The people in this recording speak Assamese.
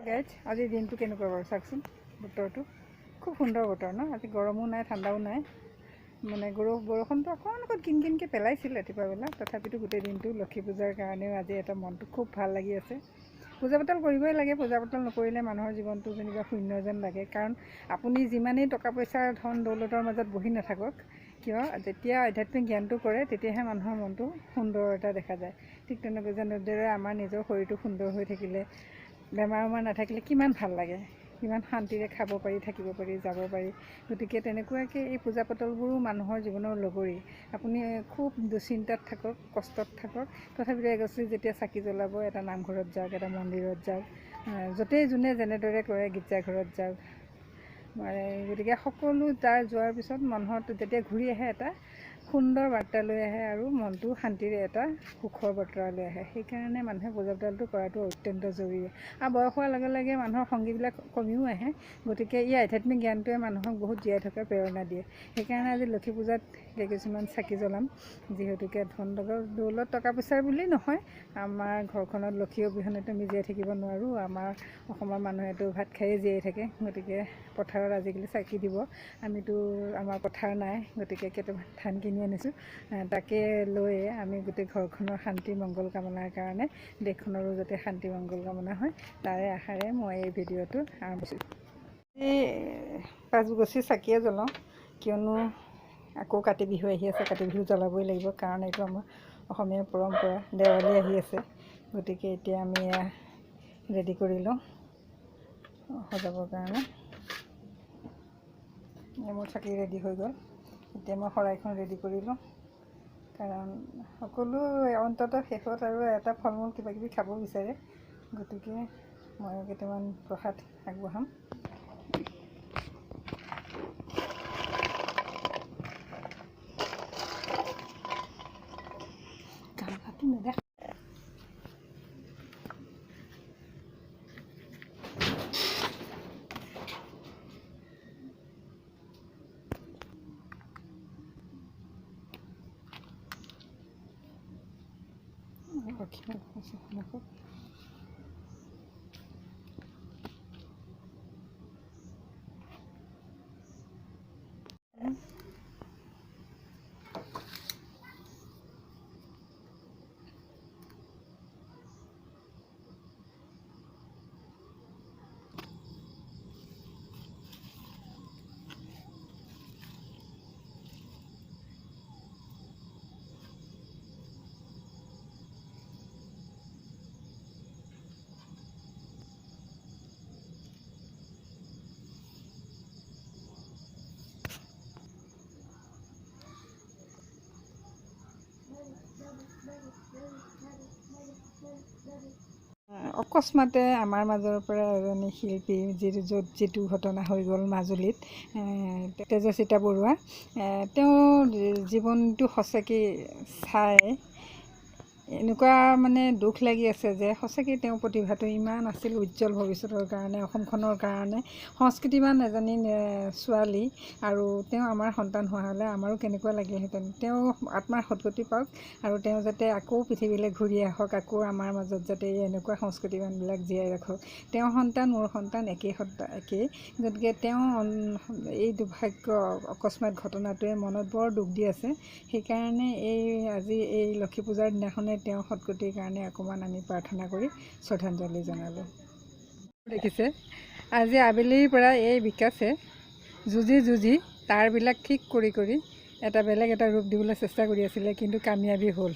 গাইজ আজি দিনটো কেনেকুৱা বাৰু চাওকচোন। বতৰটো খুব সুন্দৰ বতৰ ন। আজি গৰমো নাই ঠাণ্ডাও নাই, মানে বৰষুণটো অকণ কিনকিনকৈ পেলাইছিল ৰাতিপুৱা বেলা। তথাপিতো গোটেই দিনটো লক্ষী পূজাৰ কাৰণেও আজি এটা মনটো খুব ভাল লাগি আছে। পূজা পাতল কৰিবই লাগে, পূজা পাতল নকৰিলে মানুহৰ জীৱনটো যেনিবা শূন্য যেন লাগে। কাৰণ আপুনি যিমানেই টকা পইচা ধন দৌলতৰ মাজত বহি নাথাকক কিয়, যেতিয়া আধ্যাত্মিক জ্ঞানটো কৰে তেতিয়াহে মানুহৰ মনটো সুন্দৰ এটা দেখা যায়। ঠিক তেনেকৈ যেনেদৰে আমাৰ নিজৰ শৰীৰটো সুন্দৰ হৈ থাকিলে, বেমাৰ নাথাকিলে কিমান ভাল লাগে, কিমান শান্তিৰে খাব পাৰি, থাকিব পাৰি, যাব পাৰি। গতিকে তেনেকুৱাকৈ এই পূজা পাতলবোৰো মানুহৰ জীৱনৰ লগৰী। আপুনি খুব দুশ্চিন্তাত থাকক, কষ্টত থাকক, তথাপিতো এগছি যেতিয়া চাকি জ্বলাব, এটা নামঘৰত যাওক, এটা মন্দিৰত যাওক, য'তেই যোনে যেনেদৰে কৰে, গীৰ্জাঘৰত যাওক, গতিকে সকলো তাৰ যোৱাৰ পিছত মানুহত যেতিয়া ঘূৰি আহে এটা সুন্দৰ বাৰ্তা লৈ আহে আৰু মনটো শান্তিৰে এটা সুখৰ বতৰা লৈ আহে। সেইকাৰণে মানুহে পূজা পাতলটো কৰাটো অত্যন্ত জৰুৰী। আৰু বয়স হোৱাৰ লগে লগে মানুহৰ সংগীবিলাক কমিও আহে। গতিকে এই আধ্যাত্মিক জ্ঞানটোৱে মানুহক বহুত জীয়াই থকাৰ প্ৰেৰণা দিয়ে। সেইকাৰণে আজি লক্ষী পূজাত কেইগছীমান চাকি জ্বলাম। যিহেতুকে ধন দৌলত টকা পইচাৰ বুলি নহয়, আমাৰ ঘৰখনত লক্ষী অবিহনেতো আমি জীয়াই থাকিব নোৱাৰোঁ। আমাৰ অসমৰ মানুহেতো ভাত খায়েই জীয়াই থাকে। গতিকে পথাৰত আজিকালি চাকি দিব, আমিতো আমাৰ পথাৰ নাই, গতিকে কেইটামান ধান কিনি আনিছোঁ। তাকে লৈ আমি গোটেই ঘৰখনৰ শান্তি মংগল কামনাৰ কাৰণে, দেশখনৰো যাতে শান্তি মংগল কামনা হয়, তাৰে আশাৰে মই এই ভিডিঅ'টো আৰম্ভ কৰিছোঁ। এই 5 গছি চাকিয়ে জ্বলাওঁ, কিয়নো আকৌ কাতি বিহু আহি আছে। কাতি বিহু জ্বলাবই লাগিব, কাৰণ এইটো আমাৰ অসমীয়া পৰম্পৰা। দেৱালী আহি আছে, গতিকে এতিয়া আমি ৰেডি কৰি লওঁ সজাবৰ কাৰণে। মোৰ চাকি ৰেডি হৈ গ'ল। এতিয়া মই শৰাইখন ৰেডি কৰি লওঁ, কাৰণ সকলো অন্ততঃ শেষত আৰু এটা ফল মূল কিবাকিবি খাব বিচাৰে। গতিকে মই কেইটামান প্ৰসাদ আগবঢ়াম। অকস্মাতে আমাৰ মাজৰ পৰা এজনী শিল্পী, যিটো ঘটনা হৈ গ'ল মাজুলীত, তেজস্বিতা বৰুৱা, তেওঁৰ জীৱনটো সঁচাকৈ চাই এনেকুৱা মানে দুখ লাগি আছে যে সঁচাকৈ তেওঁৰ প্ৰতিভাটো ইমান আছিল উজ্জ্বল ভৱিষ্যতৰ কাৰণে, অসমখনৰ কাৰণে, সংস্কৃতিবান এজনী ছোৱালী। আৰু তেওঁ আমাৰ সন্তান হোৱা হ'লে আমাৰো কেনেকুৱা লাগিলহেঁতেন। তেওঁ আত্মাৰ সদ্গতি পাওক আৰু তেওঁ যাতে আকৌ পৃথিৱীলৈ ঘূৰি আহক, আকৌ আমাৰ মাজত যাতে এনেকুৱা সংস্কৃতিবানবিলাক জীয়াই ৰাখক। তেওঁৰ সন্তান, মোৰ সন্তান একেই। গতিকে তেওঁ এই দুৰ্ভাগ্য অকস্মাত ঘটনাটোৱে মনত বৰ দুখ দি আছে। সেইকাৰণে আজি এই লক্ষী পূজাৰ দিনাখনে তেওঁ সদ্গতিৰ কাৰণে অকণমান আমি প্ৰাৰ্থনা কৰি শ্ৰদ্ধাঞ্জলি জনালোঁ। দেখিছে, আজি আবেলিৰ পৰা এই বিকাশে যুঁজি তাঁৰবিলাক ঠিক কৰি এটা বেলেগ এটা ৰূপ দিবলৈ চেষ্টা কৰি আছিলে, কিন্তু কামিয়াবী হ'ল।